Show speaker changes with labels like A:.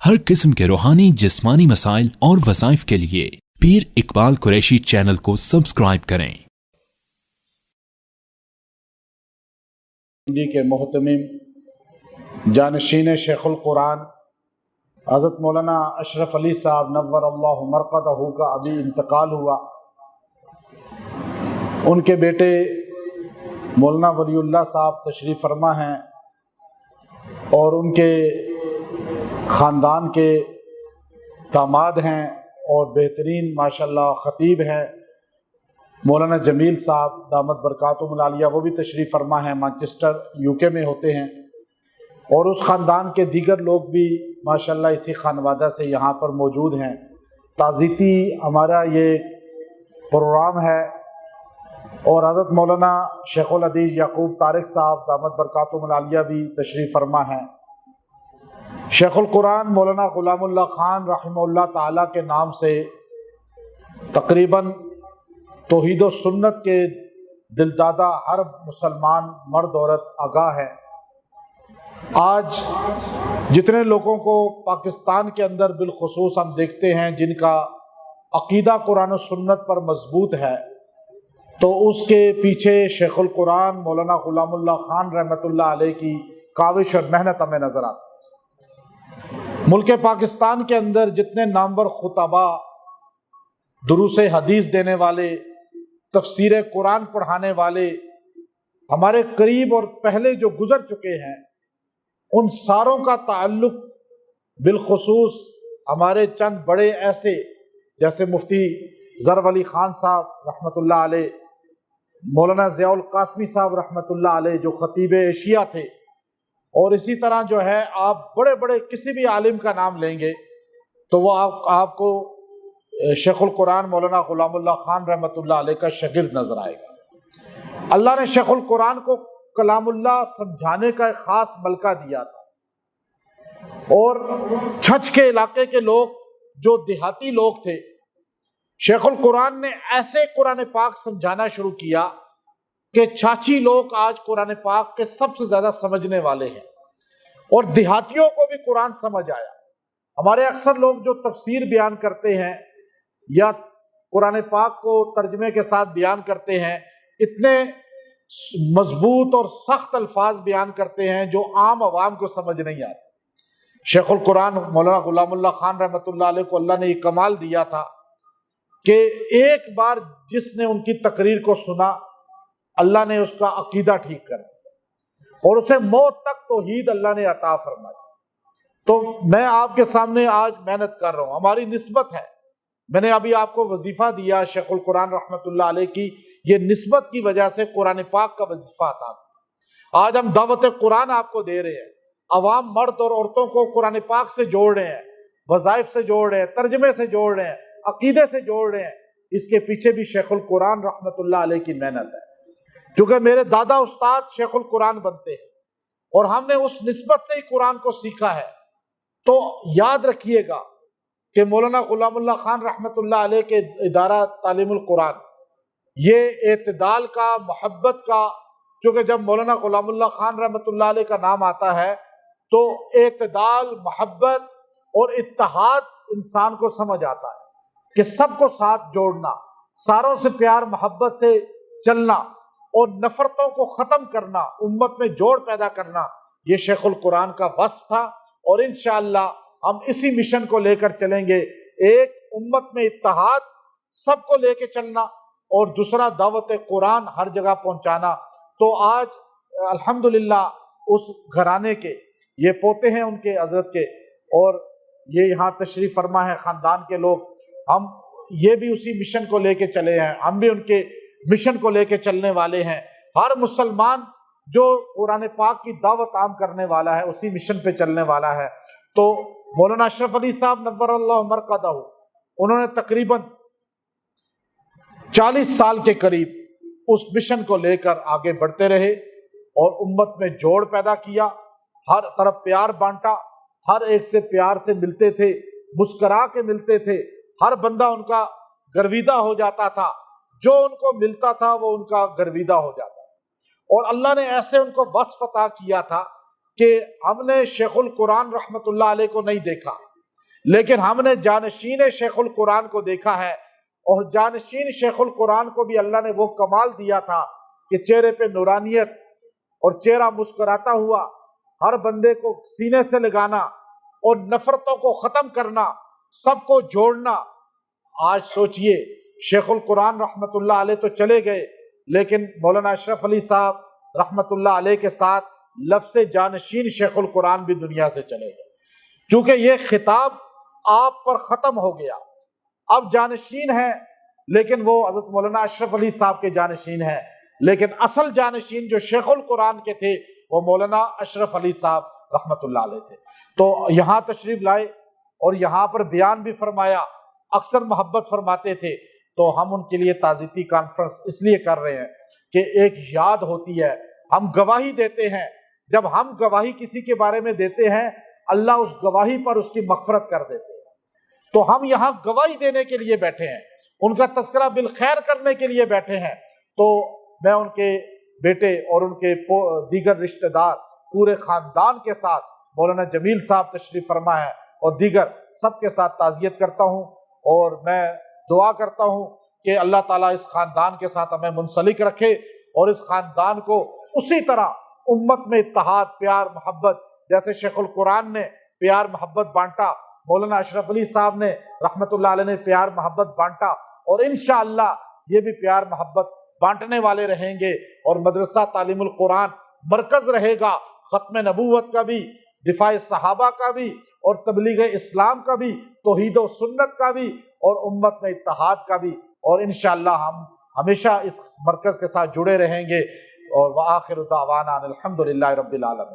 A: ہر قسم کے روحانی جسمانی مسائل اور وظائف کے لیے پیر اقبال قریشی چینل کو سبسکرائب کریں۔
B: کے محتمم جانشین شیخ القرآن حضرت مولانا اشرف علی صاحب نور اللہ مرقدہ کا ابھی انتقال ہوا۔ ان کے بیٹے مولانا ولی اللہ صاحب تشریف فرما ہیں اور ان کے خاندان کے داماد ہیں اور بہترین ماشاءاللہ خطیب ہیں مولانا جمیل صاحب دامت برکاتہم العالیہ، وہ بھی تشریف فرما ہیں، مانچسٹر UK میں ہوتے ہیں، اور اس خاندان کے دیگر لوگ بھی ماشاءاللہ اسی خانوادہ سے یہاں پر موجود ہیں۔ تعزیتی ہمارا یہ پروگرام ہے اور حضرت مولانا شیخ الحدیث یعقوب طارق صاحب دامت برکاتہم العالیہ بھی تشریف فرما ہیں۔ شیخ القرآن مولانا غلام اللہ خان رحمہ اللہ تعالیٰ کے نام سے تقریباً توحید و سنت کے دلدادہ ہر مسلمان مرد عورت آگاہ ہے۔ آج جتنے لوگوں کو پاکستان کے اندر بالخصوص ہم دیکھتے ہیں جن کا عقیدہ قرآن و سنت پر مضبوط ہے، تو اس کے پیچھے شیخ القرآن مولانا غلام اللہ خان رحمۃ اللہ علیہ کی کاوش اور محنت ہمیں نظر آتی ہے۔ ملک پاکستان کے اندر جتنے نامور خطباء، دروس حدیث دینے والے، تفسیر قرآن پڑھانے والے ہمارے قریب اور پہلے جو گزر چکے ہیں، ان ساروں کا تعلق بالخصوص ہمارے چند بڑے ایسے جیسے مفتی ظفر علی خان صاحب رحمۃ اللہ علیہ، مولانا ضیاء القاسمی صاحب رحمۃ اللہ علیہ جو خطیب ایشیا تھے، اور اسی طرح جو ہے آپ بڑے بڑے کسی بھی عالم کا نام لیں گے تو وہ آپ کو شیخ القرآن مولانا غلام اللہ خان رحمۃ اللہ علیہ کا شاگرد نظر آئے گا۔ اللہ نے شیخ القرآن کو کلام اللہ سمجھانے کا ایک خاص ملکہ دیا تھا، اور چھچ کے علاقے کے لوگ جو دیہاتی لوگ تھے، شیخ القرآن نے ایسے قرآن پاک سمجھانا شروع کیا کہ چھاچی لوگ آج قرآن پاک کے سب سے زیادہ سمجھنے والے ہیں، اور دیہاتیوں کو بھی قرآن سمجھ آیا۔ ہمارے اکثر لوگ جو تفسیر بیان کرتے ہیں یا قرآن پاک کو ترجمے کے ساتھ بیان کرتے ہیں، اتنے مضبوط اور سخت الفاظ بیان کرتے ہیں جو عام عوام کو سمجھ نہیں آتے۔ شیخ القرآن مولانا غلام اللہ خان رحمۃ اللہ علیہ کو اللہ نے یہ کمال دیا تھا کہ ایک بار جس نے ان کی تقریر کو سنا، اللہ نے اس کا عقیدہ ٹھیک کر دیا اور اسے موت تک توحید اللہ نے عطا فرمائی۔ تو میں آپ کے سامنے آج محنت کر رہا ہوں، ہماری نسبت ہے، میں نے ابھی آپ کو وظیفہ دیا شیخ القرآن رحمۃ اللہ علیہ کی، یہ نسبت کی وجہ سے قرآن پاک کا وظیفہ تھا۔ آج ہم دعوت قرآن آپ کو دے رہے ہیں، عوام مرد اور عورتوں کو قرآن پاک سے جوڑ رہے ہیں، وظائف سے جوڑ رہے ہیں، ترجمے سے جوڑ رہے ہیں، عقیدے سے جوڑ رہے ہیں۔ اس کے پیچھے بھی شیخ القرآن رحمۃ اللہ علیہ کی محنت ہے، چونکہ میرے دادا استاد شیخ القرآن بنتے ہیں اور ہم نے اس نسبت سے ہی قرآن کو سیکھا ہے۔ تو یاد رکھیے گا کہ مولانا غلام اللہ خان رحمۃ اللہ علیہ کے ادارہ تعلیم القرآن یہ اعتدال کا، محبت کا، کیونکہ جب مولانا غلام اللہ خان رحمۃ اللہ علیہ کا نام آتا ہے تو اعتدال، محبت اور اتحاد انسان کو سمجھ آتا ہے کہ سب کو ساتھ جوڑنا، ساروں سے پیار محبت سے چلنا اور نفرتوں کو ختم کرنا، امت میں جوڑ پیدا کرنا، یہ شیخ القرآن کا وصف تھا، اور انشاءاللہ ہم اسی مشن کو لے کر چلیں گے۔ ایک امت میں اتحاد، سب کو لے کے چلنا، اور دوسرا دعوت قرآن ہر جگہ پہنچانا۔ تو آج الحمدللہ اس گھرانے کے یہ پوتے ہیں ان کے حضرت کے، اور یہ یہاں تشریف فرما ہے خاندان کے لوگ، ہم یہ بھی اسی مشن کو لے کے چلے ہیں، ہم بھی ان کے مشن کو لے کے چلنے والے ہیں۔ ہر مسلمان جو قرآن پاک کی دعوت عام کرنے والا ہے اسی مشن پہ چلنے والا ہے۔ تو مولانا اشرف علی صاحب نور اللہ مرقدہ، انہوں نے تقریباً 40 سال کے قریب اس مشن کو لے کر آگے بڑھتے رہے اور امت میں جوڑ پیدا کیا، ہر طرف پیار بانٹا، ہر ایک سے پیار سے ملتے تھے، مسکرا کے ملتے تھے، ہر بندہ ان کا گرویدہ ہو جاتا تھا، جو ان کو ملتا تھا وہ ان کا گرویدہ ہو جاتا تھا۔ اور اللہ نے ایسے ان کو وصف عطا کیا تھا کہ ہم نے شیخ القرآن رحمۃ اللہ علیہ کو نہیں دیکھا، لیکن ہم نے جانشین شیخ القرآن کو دیکھا ہے، اور جانشین شیخ القرآن کو بھی اللہ نے وہ کمال دیا تھا کہ چہرے پہ نورانیت اور چہرہ مسکراتا ہوا، ہر بندے کو سینے سے لگانا اور نفرتوں کو ختم کرنا، سب کو جوڑنا۔ آج سوچئے شیخ القرآن رحمت اللہ علیہ تو چلے گئے، لیکن مولانا اشرف علی صاحب رحمت اللہ علیہ کے ساتھ لفظ جانشین شیخ القرآن بھی دنیا سے چلے گئے، کیونکہ یہ خطاب آپ پر ختم ہو گیا۔ اب جانشین ہیں، لیکن وہ حضرت مولانا اشرف علی صاحب کے جانشین ہیں، لیکن اصل جانشین جو شیخ القرآن کے تھے وہ مولانا اشرف علی صاحب رحمت اللہ علیہ تھے۔ تو یہاں تشریف لائے اور یہاں پر بیان بھی فرمایا، اکثر محبت فرماتے تھے، تو ہم ان کے لیے تعزیتی کانفرنس اس لیے کر رہے ہیں کہ ایک یاد ہوتی ہے، ہم گواہی دیتے ہیں، جب ہم گواہی کسی کے بارے میں دیتے ہیں اللہ اس گواہی پر اس کی مغفرت کر دیتے ہیں، تو ہم یہاں گواہی دینے کے لیے بیٹھے ہیں، ان کا تذکرہ بالخیر کرنے کے لیے بیٹھے ہیں۔ تو میں ان کے بیٹے اور ان کے دیگر رشتہ دار پورے خاندان کے ساتھ، مولانا جمیل صاحب تشریف فرما ہے اور دیگر سب کے ساتھ تعزیت کرتا ہوں، اور میں دعا کرتا ہوں کہ اللہ تعالیٰ اس خاندان کے ساتھ ہمیں منسلک رکھے، اور اس خاندان کو اسی طرح امت میں اتحاد، پیار، محبت، جیسے شیخ القرآن نے پیار محبت بانٹا، مولانا اشرف علی صاحب نے رحمت اللہ علیہ نے پیار محبت بانٹا، اور انشاءاللہ یہ بھی پیار محبت بانٹنے والے رہیں گے، اور مدرسہ تعلیم القرآن مرکز رہے گا، ختم نبوت کا بھی، دفاع صحابہ کا بھی، اور تبلیغ اسلام کا بھی، توحید و سنت کا بھی، اور امت میں اتحاد کا بھی، اور انشاءاللہ ہم ہمیشہ اس مرکز کے ساتھ جڑے رہیں گے۔ اور وآخر دعوانا الحمدللہ رب العالمین۔